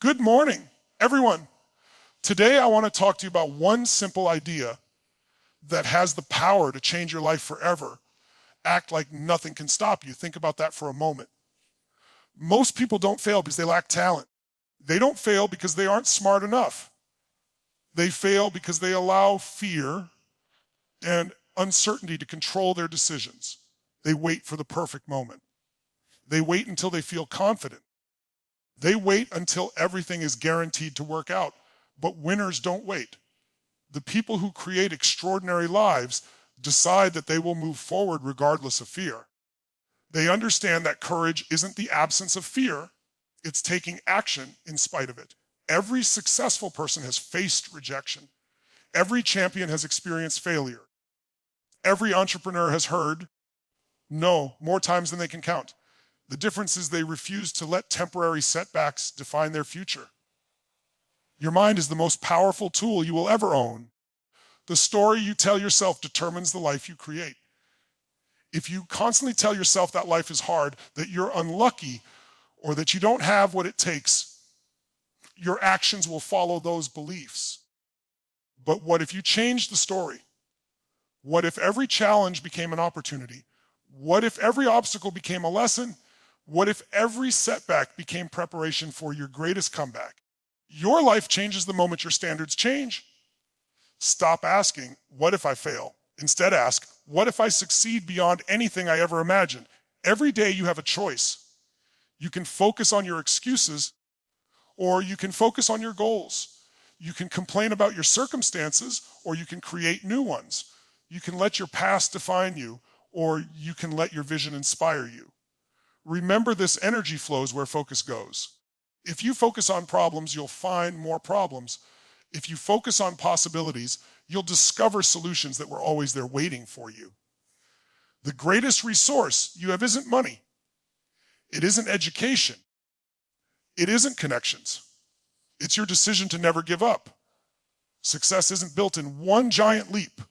Good morning, everyone. Today I want to talk to you about one simple idea that has the power to change your life forever. Act like nothing can stop you. Think about that for a moment. Most people don't fail because they lack talent. They don't fail because they aren't smart enough. They fail because they allow fear and uncertainty to control their decisions. They wait for the perfect moment. They wait until they feel confident. They wait until everything is guaranteed to work out. But winners don't wait. The people who create extraordinary lives decide that they will move forward regardless of fear. They understand that courage isn't the absence of fear, it's taking action in spite of it. Every successful person has faced rejection. Every champion has experienced failure. Every entrepreneur has heard no more times than they can count. The difference is they refuse to let temporary setbacks define their future. Your mind is the most powerful tool you will ever own. The story you tell yourself determines the life you create. If you constantly tell yourself that life is hard, that you're unlucky, or that you don't have what it takes, your actions will follow those beliefs. But what if you change the story? What if every challenge became an opportunity? What if every obstacle became a lesson? What if every setback became preparation for your greatest comeback? Your life changes the moment your standards change. Stop asking, what if I fail? Instead ask, what if I succeed beyond anything I ever imagined? Every day you have a choice. You can focus on your excuses, or you can focus on your goals. You can complain about your circumstances, or you can create new ones. You can let your past define you, or you can let your vision inspire you. Remember, this energy flows where focus goes. If you focus on problems, you'll find more problems. If you focus on possibilities, you'll discover solutions that were always there waiting for you. The greatest resource you have isn't money. It isn't education. It isn't connections. It's your decision to never give up. Success isn't built in one giant leap.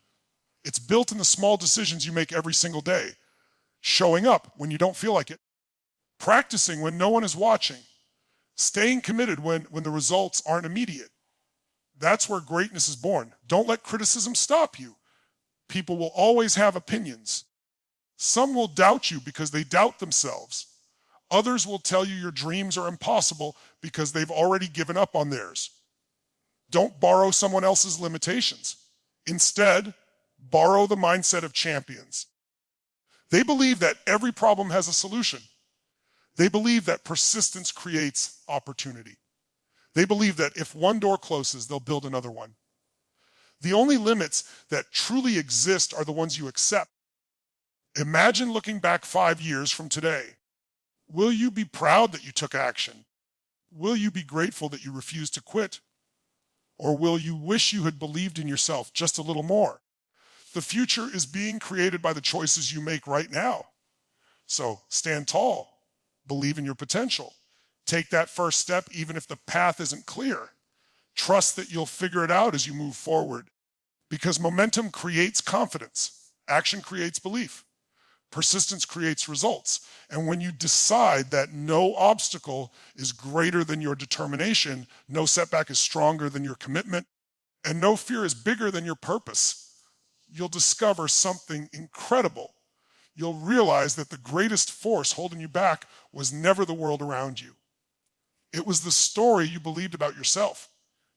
It's built in the small decisions you make every single day. Showing up when you don't feel like it. Practicing when no one is watching. Staying committed when the results aren't immediate. That's where greatness is born. Don't let criticism stop you. People will always have opinions. Some will doubt you because they doubt themselves. Others will tell you your dreams are impossible because they've already given up on theirs. Don't borrow someone else's limitations. Instead, borrow the mindset of champions. They believe that every problem has a solution. They believe that persistence creates opportunity. They believe that if one door closes, they'll build another one. The only limits that truly exist are the ones you accept. Imagine looking back 5 years from today. Will you be proud that you took action? Will you be grateful that you refused to quit? Or will you wish you had believed in yourself just a little more? The future is being created by the choices you make right now. So stand tall. Believe in your potential. Take that first step even if the path isn't clear. Trust that you'll figure it out as you move forward. Because momentum creates confidence. Action creates belief. Persistence creates results. And when you decide that no obstacle is greater than your determination, no setback is stronger than your commitment, and no fear is bigger than your purpose, you'll discover something incredible. You'll realize that the greatest force holding you back was never the world around you. It was the story you believed about yourself.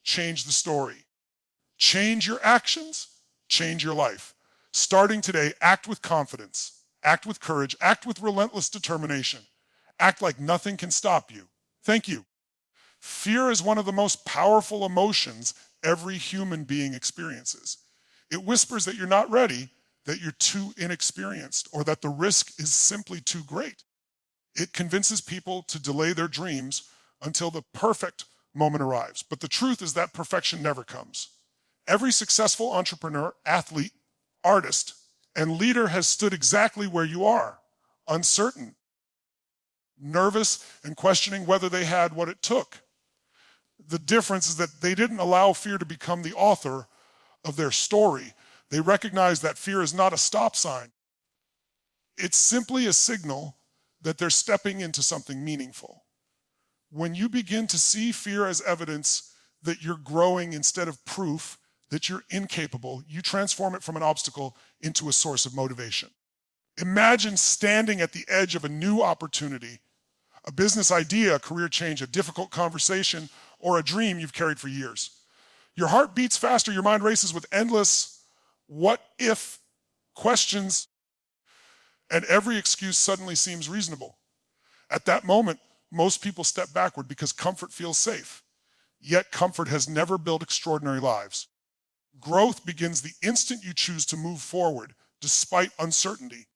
Change the story. Change your actions, change your life. Starting today, act with confidence, act with courage, act with relentless determination. Act like nothing can stop you. Thank you. Fear is one of the most powerful emotions every human being experiences. It whispers that you're not ready, that you're too inexperienced, or that the risk is simply too great. It convinces people to delay their dreams until the perfect moment arrives. But the truth is that perfection never comes. Every successful entrepreneur, athlete, artist, and leader has stood exactly where you are, uncertain, nervous, and questioning whether they had what it took. The difference is that they didn't allow fear to become the author of their story. They recognize that fear is not a stop sign. It's simply a signal that they're stepping into something meaningful. When you begin to see fear as evidence that you're growing instead of proof that you're incapable, you transform it from an obstacle into a source of motivation. Imagine standing at the edge of a new opportunity, a business idea, a career change, a difficult conversation, or a dream you've carried for years. Your heart beats faster, your mind races with endless what-if questions, and every excuse suddenly seems reasonable. At that moment, most people step backward because comfort feels safe. Yet comfort has never built extraordinary lives. Growth begins the instant you choose to move forward, despite uncertainty.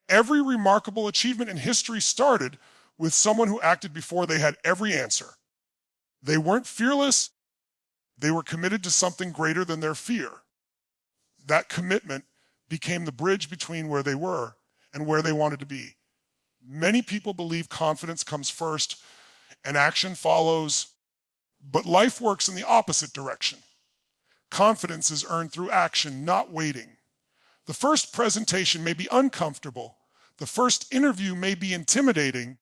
Every remarkable achievement in history started with someone who acted before they had every answer. They weren't fearless, they were committed to something greater than their fear. That commitment became the bridge between where they were and where they wanted to be. Many people believe confidence comes first and action follows, but life works in the opposite direction. Confidence is earned through action, not waiting. The first presentation may be uncomfortable, the first interview may be intimidating,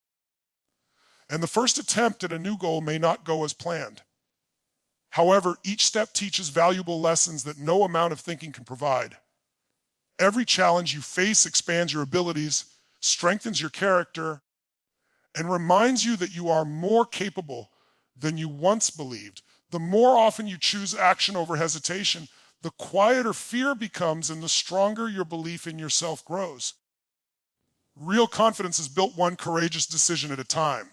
and the first attempt at a new goal may not go as planned. However, each step teaches valuable lessons that no amount of thinking can provide. Every challenge you face expands your abilities, strengthens your character, and reminds you that you are more capable than you once believed. The more often you choose action over hesitation, the quieter fear becomes and the stronger your belief in yourself grows. Real confidence is built one courageous decision at a time.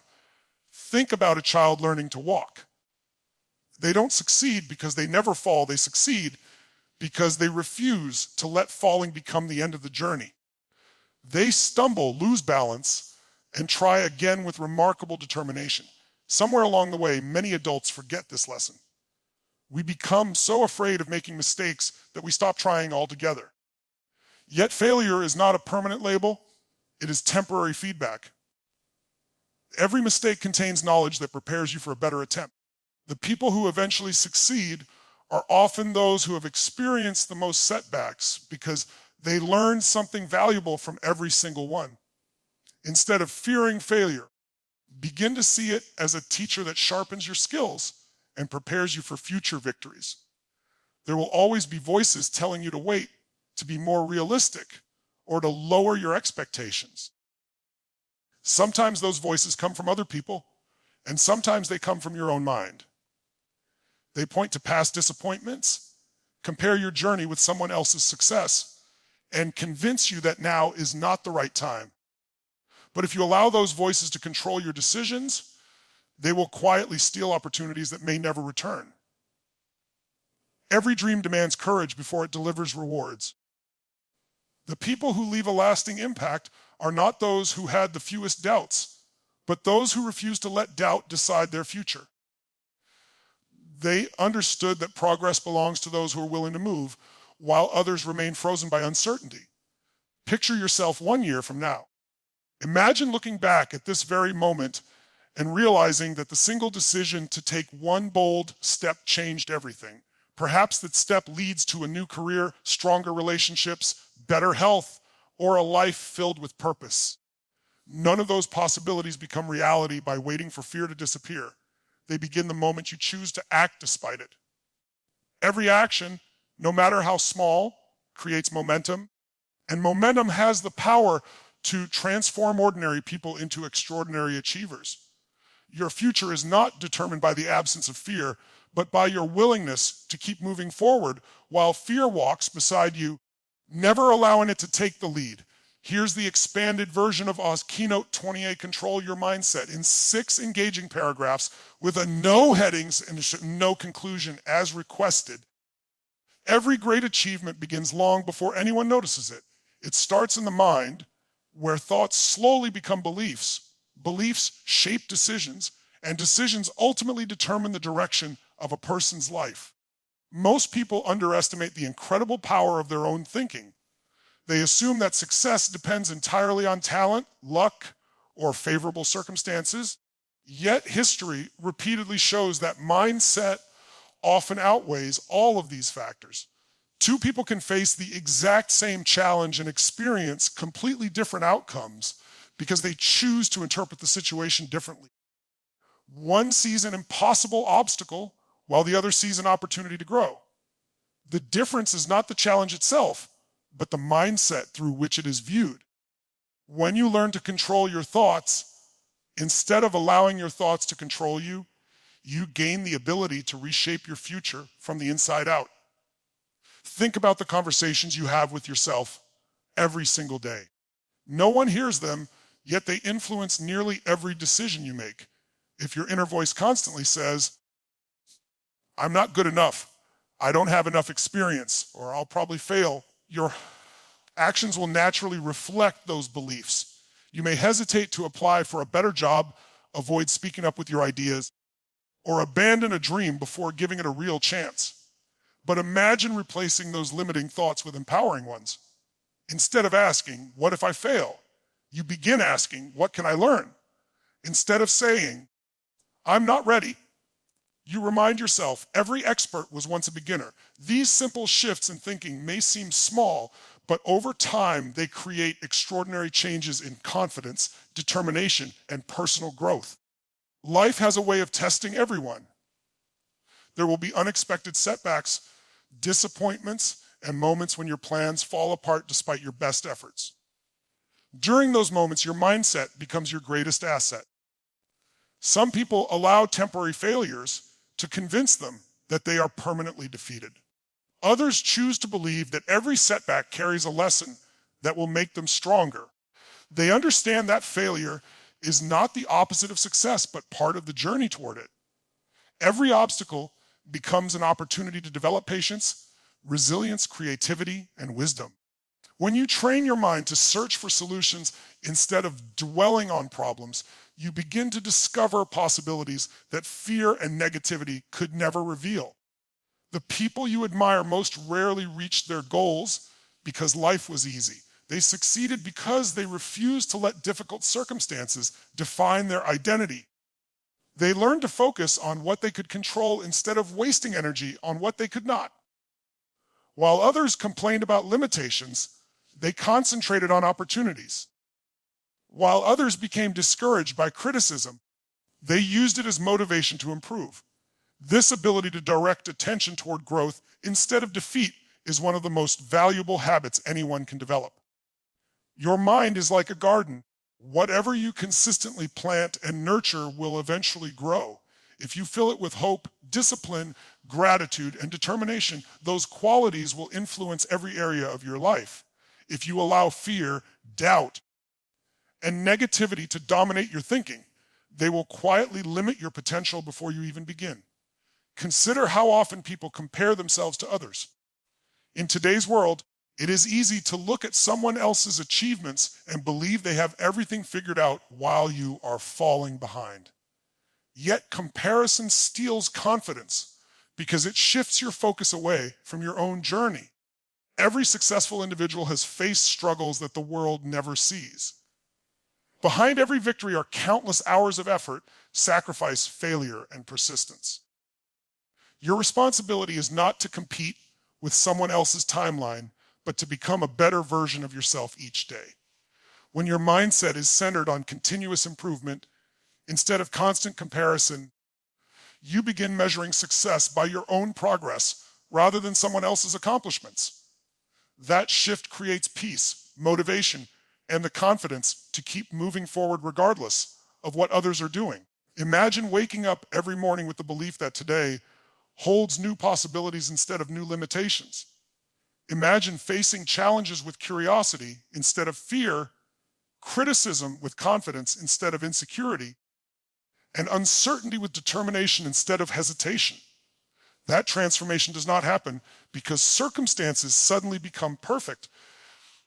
Think about a child learning to walk. They don't succeed because they never fall. They succeed because they refuse to let falling become the end of the journey. They stumble, lose balance, and try again with remarkable determination. Somewhere along the way, many adults forget this lesson. We become so afraid of making mistakes that we stop trying altogether. Yet failure is not a permanent label, it is temporary feedback. Every mistake contains knowledge that prepares you for a better attempt. The people who eventually succeed are often those who have experienced the most setbacks because they learned something valuable from every single one. Instead of fearing failure, begin to see it as a teacher that sharpens your skills and prepares you for future victories. There will always be voices telling you to wait, to be more realistic, or to lower your expectations. Sometimes those voices come from other people, and sometimes they come from your own mind. They point to past disappointments, compare your journey with someone else's success, and convince you that now is not the right time. But if you allow those voices to control your decisions, they will quietly steal opportunities that may never return. Every dream demands courage before it delivers rewards. The people who leave a lasting impact are not those who had the fewest doubts, but those who refuse to let doubt decide their future. They understood that progress belongs to those who are willing to move, while others remain frozen by uncertainty. Picture yourself 1 year from now. Imagine looking back at this very moment and realizing that the single decision to take one bold step changed everything. Perhaps that step leads to a new career, stronger relationships, better health, or a life filled with purpose. None of those possibilities become reality by waiting for fear to disappear. They begin the moment you choose to act despite it. Every action, no matter how small, creates momentum, and momentum has the power to transform ordinary people into extraordinary achievers. Your future is not determined by the absence of fear, but by your willingness to keep moving forward while fear walks beside you, never allowing it to take the lead. Here's the expanded version of Oz Keynote 28, Control Your Mindset, in 6 engaging paragraphs with a no headings and no conclusion as requested. Every great achievement begins long before anyone notices it. It starts in the mind, where thoughts slowly become beliefs. Beliefs shape decisions, and decisions ultimately determine the direction of a person's life. Most people underestimate the incredible power of their own thinking. They assume that success depends entirely on talent, luck, or favorable circumstances. Yet history repeatedly shows that mindset often outweighs all of these factors. 2 people can face the exact same challenge and experience completely different outcomes because they choose to interpret the situation differently. One sees an impossible obstacle while the other sees an opportunity to grow. The difference is not the challenge itself, but the mindset through which it is viewed. When you learn to control your thoughts, instead of allowing your thoughts to control you, you gain the ability to reshape your future from the inside out. Think about the conversations you have with yourself every single day. No one hears them, yet they influence nearly every decision you make. If your inner voice constantly says, "I'm not good enough, I don't have enough experience, or I'll probably fail," your actions will naturally reflect those beliefs. You may hesitate to apply for a better job, avoid speaking up with your ideas, or abandon a dream before giving it a real chance. But imagine replacing those limiting thoughts with empowering ones. Instead of asking, "What if I fail?" you begin asking, "What can I learn?" Instead of saying, "I'm not ready," you remind yourself, every expert was once a beginner. These simple shifts in thinking may seem small, but over time, they create extraordinary changes in confidence, determination, and personal growth. Life has a way of testing everyone. There will be unexpected setbacks, disappointments, and moments when your plans fall apart despite your best efforts. During those moments, your mindset becomes your greatest asset. Some people allow temporary failures to convince them that they are permanently defeated. Others choose to believe that every setback carries a lesson that will make them stronger. They understand that failure is not the opposite of success, but part of the journey toward it. Every obstacle becomes an opportunity to develop patience, resilience, creativity, and wisdom. When you train your mind to search for solutions instead of dwelling on problems, you begin to discover possibilities that fear and negativity could never reveal. The people you admire most rarely reached their goals because life was easy. They succeeded because they refused to let difficult circumstances define their identity. They learned to focus on what they could control instead of wasting energy on what they could not. While others complained about limitations, they concentrated on opportunities. While others became discouraged by criticism, they used it as motivation to improve. This ability to direct attention toward growth instead of defeat is one of the most valuable habits anyone can develop. Your mind is like a garden. Whatever you consistently plant and nurture will eventually grow. If you fill it with hope, discipline, gratitude, and determination, those qualities will influence every area of your life. If you allow fear, doubt, and negativity to dominate your thinking, they will quietly limit your potential before you even begin. Consider how often people compare themselves to others. In today's world, it is easy to look at someone else's achievements and believe they have everything figured out while you are falling behind. Yet comparison steals confidence because it shifts your focus away from your own journey. Every successful individual has faced struggles that the world never sees. Behind every victory are countless hours of effort, sacrifice, failure, and persistence. Your responsibility is not to compete with someone else's timeline, but to become a better version of yourself each day. When your mindset is centered on continuous improvement instead of constant comparison, you begin measuring success by your own progress rather than someone else's accomplishments. That shift creates peace, motivation, and the confidence to keep moving forward regardless of what others are doing. Imagine waking up every morning with the belief that today holds new possibilities instead of new limitations. Imagine facing challenges with curiosity instead of fear, criticism with confidence instead of insecurity, and uncertainty with determination instead of hesitation. That transformation does not happen because circumstances suddenly become perfect.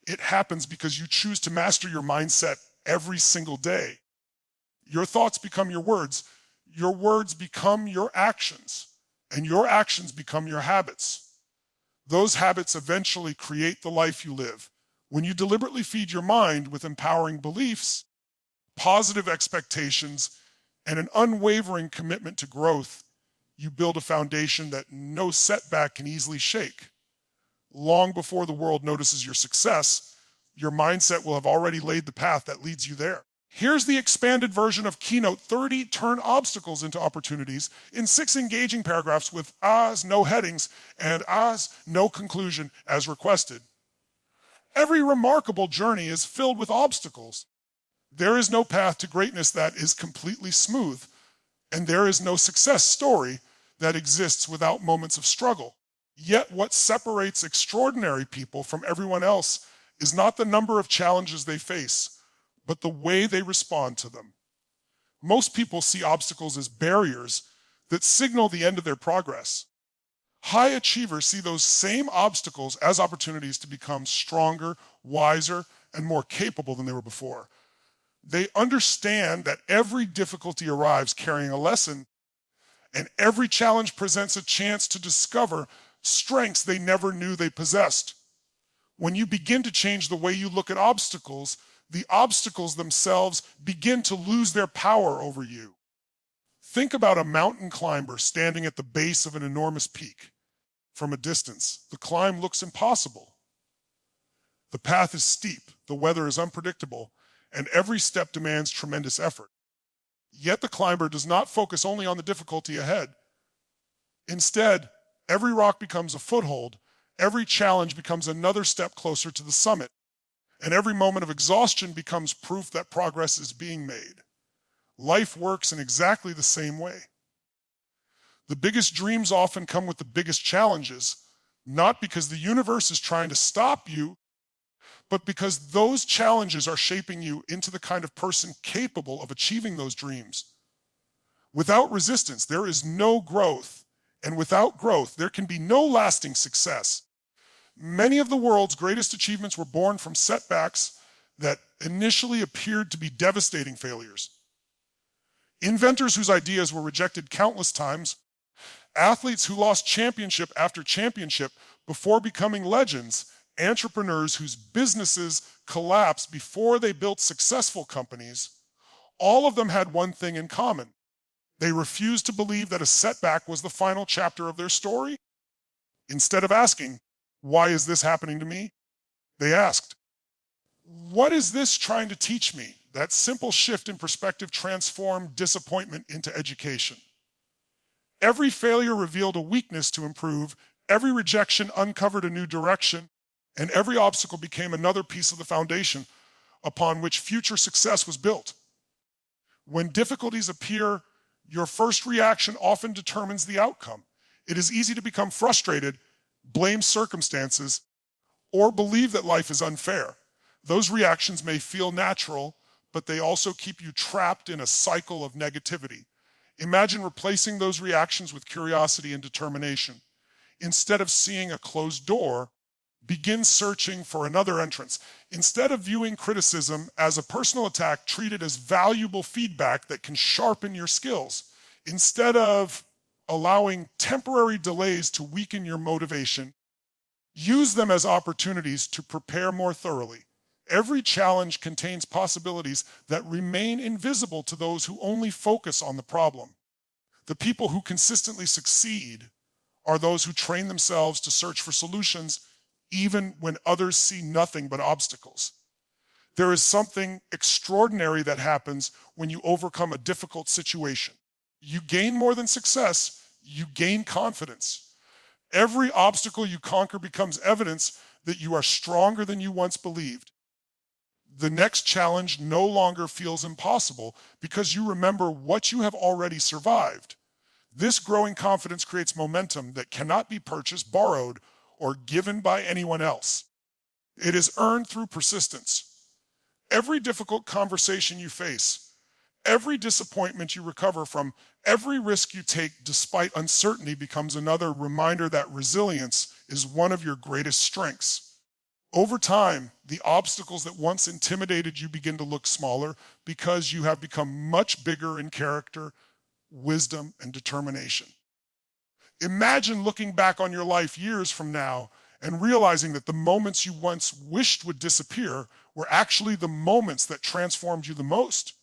It happens because you choose to master your mindset every single day. Your thoughts become your words become your actions, and your actions become your habits. Those habits eventually create the life you live. When you deliberately feed your mind with empowering beliefs, positive expectations, and an unwavering commitment to growth, you build a foundation that no setback can easily shake. Long before the world notices your success, your mindset will have already laid the path that leads you there. Here's the expanded version of Keynote 30: Turn Obstacles into Opportunities, in 6 engaging paragraphs with ahs, no headings, and ahs, no conclusion as requested. Every remarkable journey is filled with obstacles. There is no path to greatness that is completely smooth, and there is no success story that exists without moments of struggle. Yet what separates extraordinary people from everyone else is not the number of challenges they face, but the way they respond to them. Most people see obstacles as barriers that signal the end of their progress. High achievers see those same obstacles as opportunities to become stronger, wiser, and more capable than they were before. They understand that every difficulty arrives carrying a lesson, and every challenge presents a chance to discover strengths they never knew they possessed. When you begin to change the way you look at obstacles, the obstacles themselves begin to lose their power over you. Think about a mountain climber standing at the base of an enormous peak. From a distance, the climb looks impossible. The path is steep, the weather is unpredictable, and every step demands tremendous effort. Yet the climber does not focus only on the difficulty ahead. Instead, every rock becomes a foothold, every challenge becomes another step closer to the summit, and every moment of exhaustion becomes proof that progress is being made. Life works in exactly the same way. The biggest dreams often come with the biggest challenges, not because the universe is trying to stop you, but because those challenges are shaping you into the kind of person capable of achieving those dreams. Without resistance, there is no growth, and without growth, there can be no lasting success. Many of the world's greatest achievements were born from setbacks that initially appeared to be devastating failures. Inventors whose ideas were rejected countless times, athletes who lost championship after championship before becoming legends, entrepreneurs whose businesses collapsed before they built successful companies, all of them had one thing in common. They refused to believe that a setback was the final chapter of their story. Instead of asking, "Why is this happening to me?" they asked, "What is this trying to teach me?" That simple shift in perspective transformed disappointment into education. Every failure revealed a weakness to improve, every rejection uncovered a new direction, and every obstacle became another piece of the foundation upon which future success was built. When difficulties appear, your first reaction often determines the outcome. It is easy to become frustrated, blame circumstances, or believe that life is unfair. Those reactions may feel natural, but they also keep you trapped in a cycle of negativity. Imagine replacing those reactions with curiosity and determination. Instead of seeing a closed door, begin searching for another entrance. Instead of viewing criticism as a personal attack, treat it as valuable feedback that can sharpen your skills. Instead of allowing temporary delays to weaken your motivation, use them as opportunities to prepare more thoroughly. Every challenge contains possibilities that remain invisible to those who only focus on the problem. The people who consistently succeed are those who train themselves to search for solutions even when others see nothing but obstacles. There is something extraordinary that happens when you overcome a difficult situation. You gain more than success, you gain confidence. Every obstacle you conquer becomes evidence that you are stronger than you once believed. The next challenge no longer feels impossible because you remember what you have already survived. This growing confidence creates momentum that cannot be purchased, borrowed, or given by anyone else. It is earned through persistence. Every difficult conversation you face, every disappointment you recover from, every risk you take despite uncertainty becomes another reminder that resilience is one of your greatest strengths. Over time, the obstacles that once intimidated you begin to look smaller because you have become much bigger in character, wisdom, and determination. Imagine looking back on your life years from now and realizing that the moments you once wished would disappear were actually the moments that transformed you the most.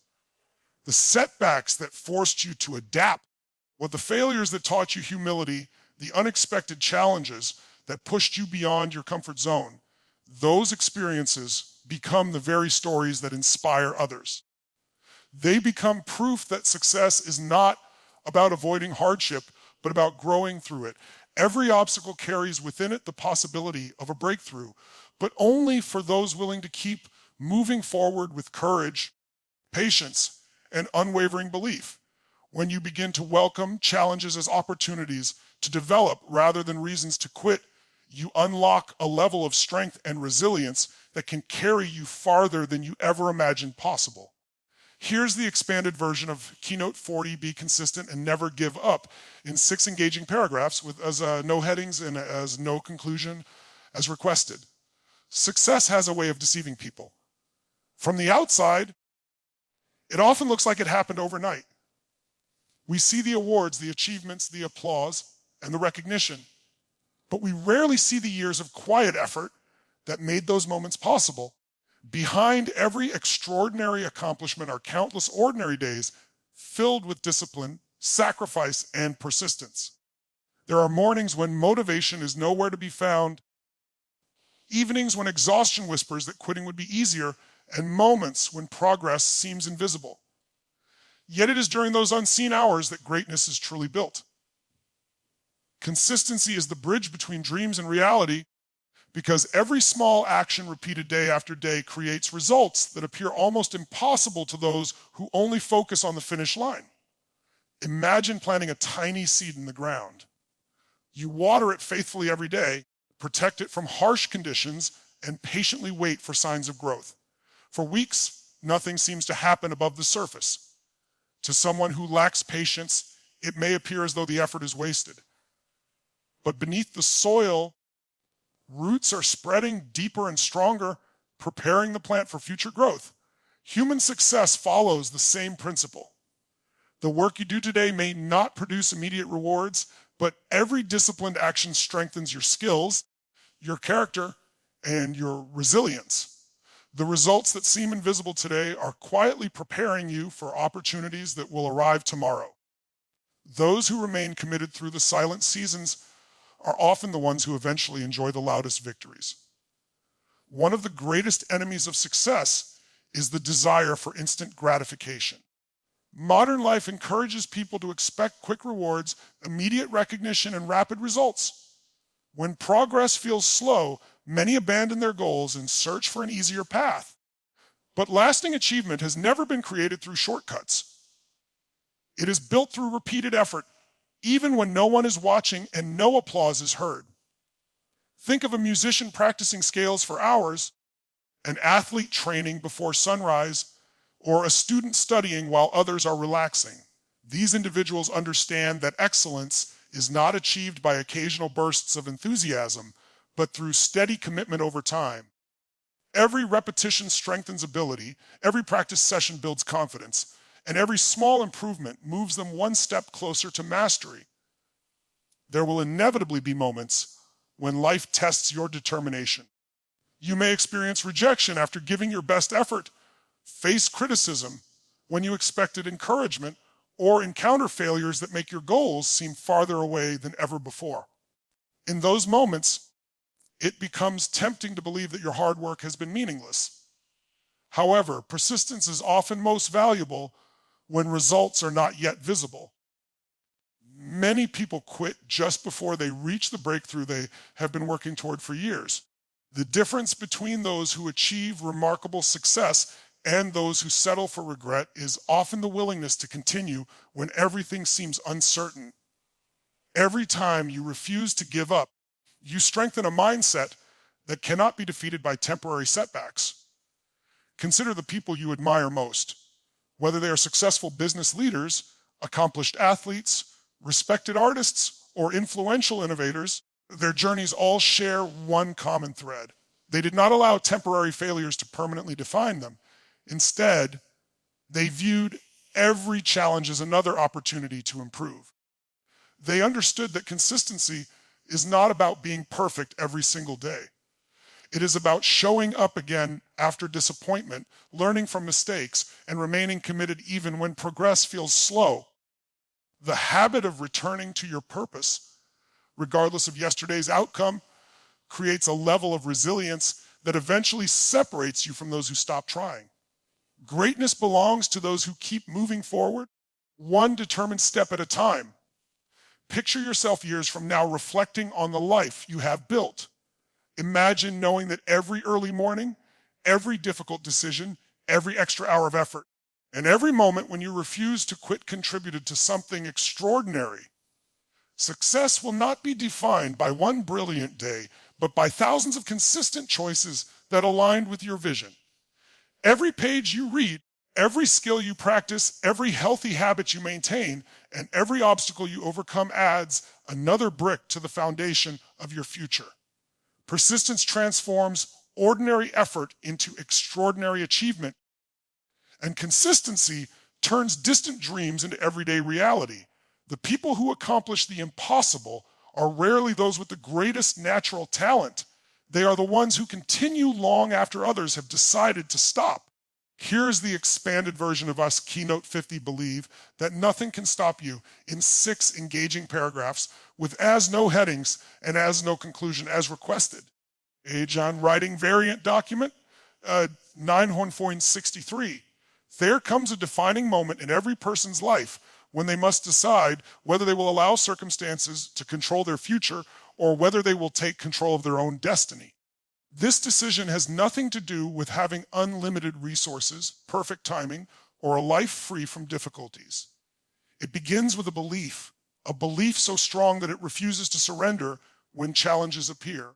The setbacks that forced you to adapt, or the failures that taught you humility, the unexpected challenges that pushed you beyond your comfort zone. Those experiences become the very stories that inspire others. They become proof that success is not about avoiding hardship, but about growing through it. Every obstacle carries within it the possibility of a breakthrough, but only for those willing to keep moving forward with courage, patience, and unwavering belief. When you begin to welcome challenges as opportunities to develop rather than reasons to quit, you unlock a level of strength and resilience that can carry you farther than you ever imagined possible. Here's the expanded version of Keynote 40, Be Consistent and Never Give Up, in 6 engaging paragraphs with as no headings and as no conclusion as requested. Success has a way of deceiving people. From the outside, it often looks like it happened overnight. We see the awards, the achievements, the applause, and the recognition, but we rarely see the years of quiet effort that made those moments possible. Behind every extraordinary accomplishment are countless ordinary days filled with discipline, sacrifice, and persistence. There are mornings when motivation is nowhere to be found, evenings when exhaustion whispers that quitting would be easier, and moments when progress seems invisible. Yet it is during those unseen hours that greatness is truly built. Consistency is the bridge between dreams and reality, because every small action repeated day after day creates results that appear almost impossible to those who only focus on the finish line. Imagine planting a tiny seed in the ground. You water it faithfully every day, protect it from harsh conditions, and patiently wait for signs of growth. For weeks, nothing seems to happen above the surface. To someone who lacks patience, it may appear as though the effort is wasted. But beneath the soil, roots are spreading deeper and stronger, preparing the plant for future growth. Human success follows the same principle. The work you do today may not produce immediate rewards, but every disciplined action strengthens your skills, your character, and your resilience. The results that seem invisible today are quietly preparing you for opportunities that will arrive tomorrow. Those who remain committed through the silent seasons are often the ones who eventually enjoy the loudest victories. One of the greatest enemies of success is the desire for instant gratification. Modern life encourages people to expect quick rewards, immediate recognition, and rapid results. When progress feels slow, many abandon their goals and search for an easier path. But lasting achievement has never been created through shortcuts. It is built through repeated effort, even when no one is watching and no applause is heard. Think of a musician practicing scales for hours, an athlete training before sunrise, or a student studying while others are relaxing. These individuals understand that excellence is not achieved by occasional bursts of enthusiasm, but through steady commitment over time. Every repetition strengthens ability, every practice session builds confidence, and every small improvement moves them one step closer to mastery. There will inevitably be moments when life tests your determination. You may experience rejection after giving your best effort, face criticism when you expected encouragement, or encounter failures that make your goals seem farther away than ever before. In those moments, it becomes tempting to believe that your hard work has been meaningless. However, persistence is often most valuable when results are not yet visible. Many people quit just before they reach the breakthrough they have been working toward for years. The difference between those who achieve remarkable success and those who settle for regret is often the willingness to continue when everything seems uncertain. Every time you refuse to give up, you strengthen a mindset that cannot be defeated by temporary setbacks. Consider the people you admire most. Whether they are successful business leaders, accomplished athletes, respected artists, or influential innovators, their journeys all share one common thread. They did not allow temporary failures to permanently define them. Instead, they viewed every challenge as another opportunity to improve. They understood that consistency is not about being perfect every single day. It is about showing up again after disappointment, learning from mistakes, and remaining committed even when progress feels slow. The habit of returning to your purpose, regardless of yesterday's outcome, creates a level of resilience that eventually separates you from those who stop trying. Greatness belongs to those who keep moving forward, one determined step at a time. Picture yourself years from now reflecting on the life you have built. Imagine knowing that every early morning, every difficult decision, every extra hour of effort, and every moment when you refuse to quit contributed to something extraordinary. Success will not be defined by one brilliant day, but by thousands of consistent choices that aligned with your vision. Every page you read, every skill you practice, every healthy habit you maintain, and every obstacle you overcome adds another brick to the foundation of your future. Persistence transforms ordinary effort into extraordinary achievement, and consistency turns distant dreams into everyday reality. The people who accomplish the impossible are rarely those with the greatest natural talent. They are the ones who continue long after others have decided to stop. Here's the expanded version of us Keynote 50 believe that nothing can stop you in 6 engaging paragraphs with as no headings and as no conclusion as requested. Age on writing variant document 9.63. There comes a defining moment in every person's life when they must decide whether they will allow circumstances to control their future or whether they will take control of their own destiny. This decision has nothing to do with having unlimited resources, perfect timing, or a life free from difficulties. It begins with a belief so strong that it refuses to surrender when challenges appear.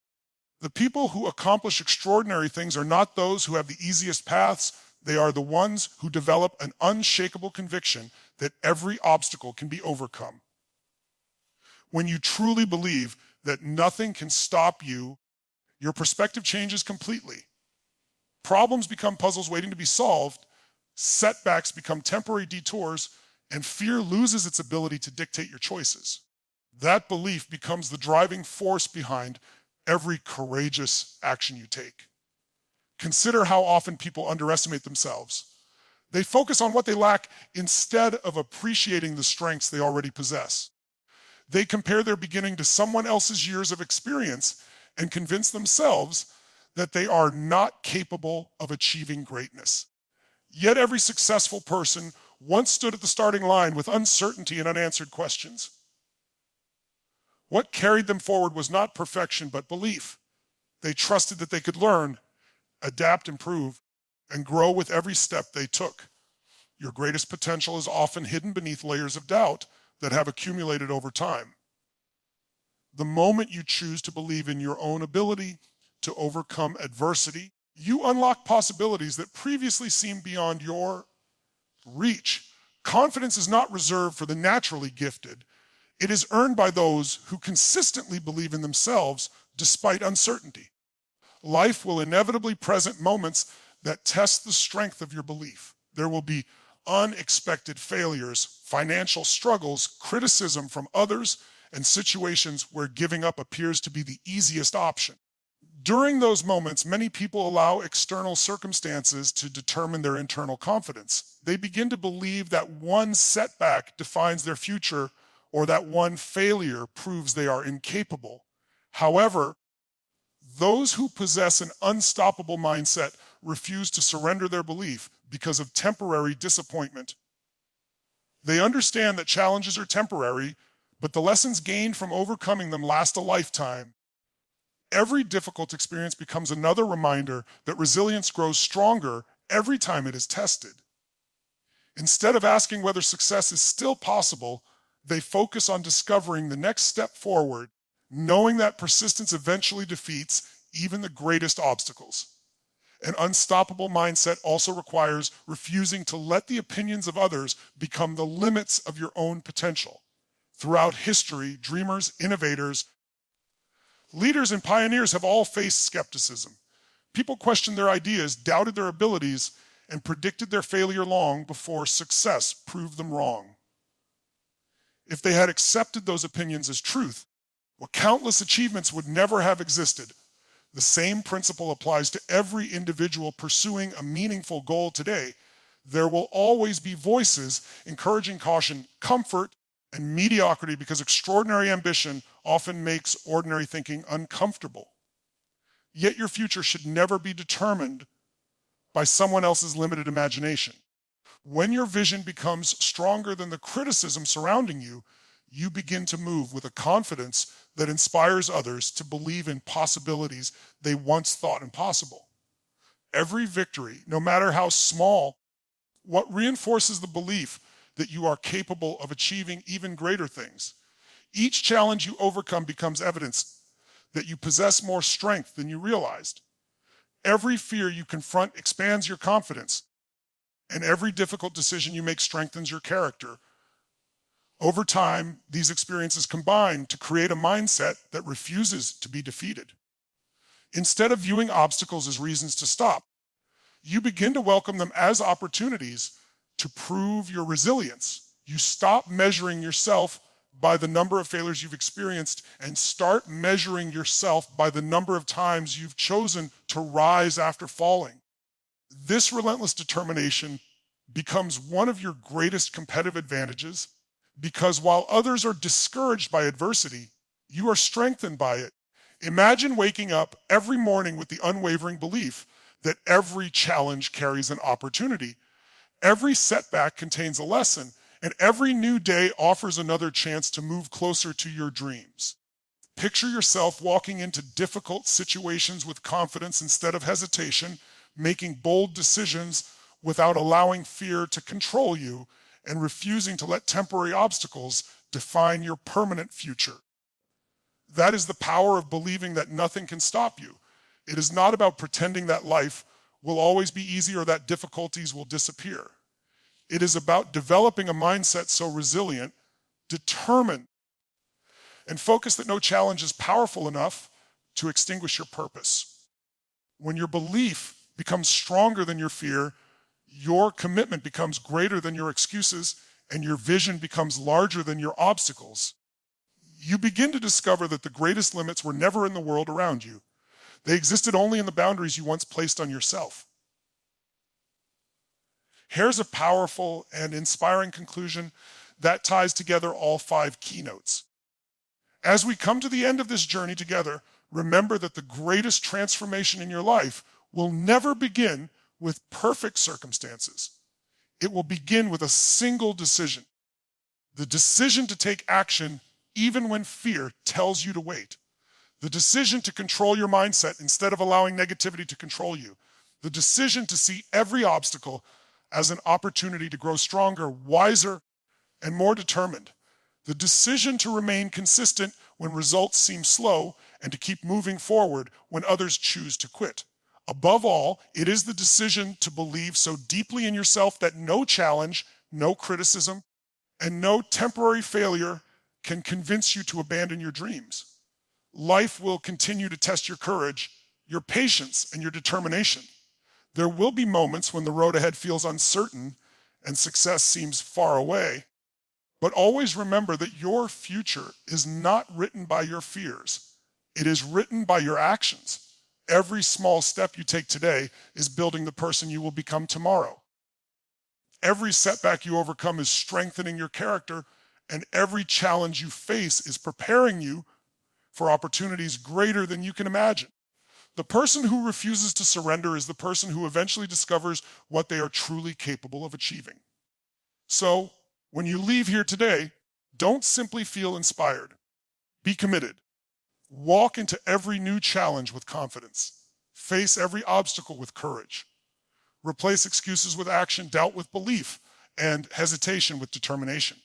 The people who accomplish extraordinary things are not those who have the easiest paths. They are the ones who develop an unshakable conviction that every obstacle can be overcome. When you truly believe that nothing can stop you, your perspective changes completely. Problems become puzzles waiting to be solved, setbacks become temporary detours, and fear loses its ability to dictate your choices. That belief becomes the driving force behind every courageous action you take. Consider how often people underestimate themselves. They focus on what they lack instead of appreciating the strengths they already possess. They compare their beginning to someone else's years of experience and convince themselves that they are not capable of achieving greatness. Yet every successful person once stood at the starting line with uncertainty and unanswered questions. What carried them forward was not perfection, but belief. They trusted that they could learn, adapt, improve, and grow with every step they took. Your greatest potential is often hidden beneath layers of doubt that have accumulated over time. The moment you choose to believe in your own ability to overcome adversity, you unlock possibilities that previously seemed beyond your reach. Confidence is not reserved for the naturally gifted. It is earned by those who consistently believe in themselves despite uncertainty. Life will inevitably present moments that test the strength of your belief. There will be unexpected failures, financial struggles, criticism from others, and situations where giving up appears to be the easiest option. During those moments, many people allow external circumstances to determine their internal confidence. They begin to believe that one setback defines their future or that one failure proves they are incapable. However, those who possess an unstoppable mindset refuse to surrender their belief because of temporary disappointment. They understand that challenges are temporary, but the lessons gained from overcoming them last a lifetime. Every difficult experience becomes another reminder that resilience grows stronger every time it is tested. Instead of asking whether success is still possible, they focus on discovering the next step forward, knowing that persistence eventually defeats even the greatest obstacles. An unstoppable mindset also requires refusing to let the opinions of others become the limits of your own potential. Throughout history, dreamers, innovators, leaders, and pioneers have all faced skepticism. People questioned their ideas, doubted their abilities, and predicted their failure long before success proved them wrong. If they had accepted those opinions as truth, countless achievements would never have existed. The same principle applies to every individual pursuing a meaningful goal today. There will always be voices encouraging caution, comfort, and mediocrity because extraordinary ambition often makes ordinary thinking uncomfortable. Yet your future should never be determined by someone else's limited imagination. When your vision becomes stronger than the criticism surrounding you, you begin to move with a confidence that inspires others to believe in possibilities they once thought impossible. Every victory, no matter how small, what reinforces the belief that you are capable of achieving even greater things. Each challenge you overcome becomes evidence that you possess more strength than you realized. Every fear you confront expands your confidence, and every difficult decision you make strengthens your character. Over time, these experiences combine to create a mindset that refuses to be defeated. Instead of viewing obstacles as reasons to stop, you begin to welcome them as opportunities to prove your resilience. You stop measuring yourself by the number of failures you've experienced and start measuring yourself by the number of times you've chosen to rise after falling. This relentless determination becomes one of your greatest competitive advantages because while others are discouraged by adversity, you are strengthened by it. Imagine waking up every morning with the unwavering belief that every challenge carries an opportunity. Every setback contains a lesson, and every new day offers another chance to move closer to your dreams. Picture yourself walking into difficult situations with confidence instead of hesitation, making bold decisions without allowing fear to control you, and refusing to let temporary obstacles define your permanent future. That is the power of believing that nothing can stop you. It is not about pretending that life will always be easy or that difficulties will disappear. It is about developing a mindset so resilient, determined, and focused that no challenge is powerful enough to extinguish your purpose. When your belief becomes stronger than your fear, your commitment becomes greater than your excuses, and your vision becomes larger than your obstacles. You begin to discover that the greatest limits were never in the world around you. They existed only in the boundaries you once placed on yourself. Here's a powerful and inspiring conclusion that ties together all 5 keynotes. As we come to the end of this journey together, remember that the greatest transformation in your life will never begin with perfect circumstances. It will begin with a single decision. The decision to take action even when fear tells you to wait. The decision to control your mindset instead of allowing negativity to control you. The decision to see every obstacle as an opportunity to grow stronger, wiser, and more determined. The decision to remain consistent when results seem slow and to keep moving forward when others choose to quit. Above all, it is the decision to believe so deeply in yourself that no challenge, no criticism, and no temporary failure can convince you to abandon your dreams. Life will continue to test your courage, your patience, and your determination. There will be moments when the road ahead feels uncertain and success seems far away. But always remember that your future is not written by your fears. It is written by your actions. Every small step you take today is building the person you will become tomorrow. Every setback you overcome is strengthening your character, and every challenge you face is preparing you for opportunities greater than you can imagine. The person who refuses to surrender is the person who eventually discovers what they are truly capable of achieving. So, when you leave here today, don't simply feel inspired. Be committed. Walk into every new challenge with confidence. Face every obstacle with courage. Replace excuses with action, doubt with belief, and hesitation with determination.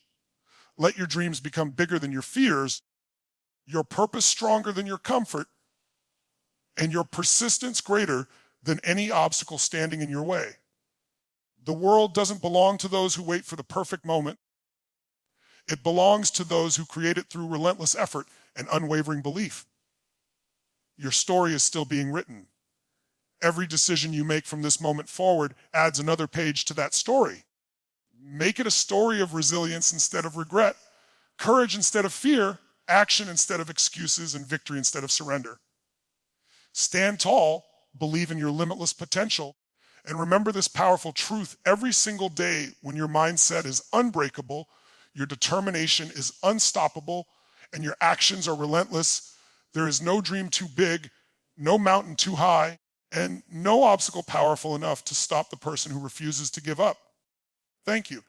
Let your dreams become bigger than your fears, your purpose stronger than your comfort, and your persistence greater than any obstacle standing in your way. The world doesn't belong to those who wait for the perfect moment. It belongs to those who create it through relentless effort and unwavering belief. Your story is still being written. Every decision you make from this moment forward adds another page to that story. Make it a story of resilience instead of regret, courage instead of fear, action instead of excuses, and victory instead of surrender. Stand tall, believe in your limitless potential, and remember this powerful truth every single day: when your mindset is unbreakable, your determination is unstoppable, and your actions are relentless, there is no dream too big, no mountain too high, and no obstacle powerful enough to stop the person who refuses to give up. Thank you.